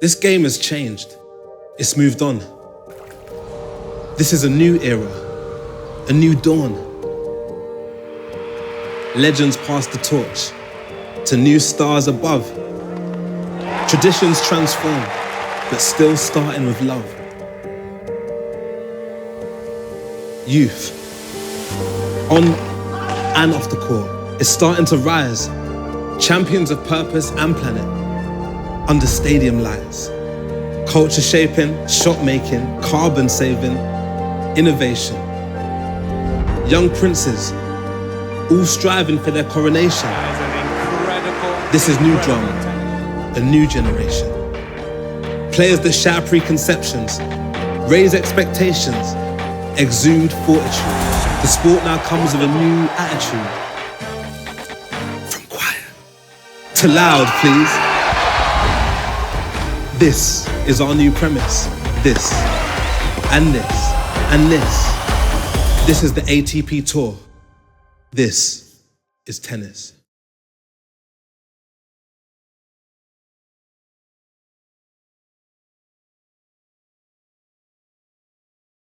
This game has changed. It's moved on. This is a new era, a new dawn. Legends pass the torch to new stars above. Traditions transform, but still starting with love. Youth, on and off the court, is starting to rise. Champions of purpose and planet, under stadium lights. Culture shaping, shot making, carbon saving, innovation. Young princes, all striving for their coronation. This is new drama, a new generation. Players that shatter preconceptions, raise expectations, exude fortitude. The sport now comes with a new attitude. From quiet to loud, please. This is our new premise. This, and this, and this. This is the ATP Tour. This is tennis.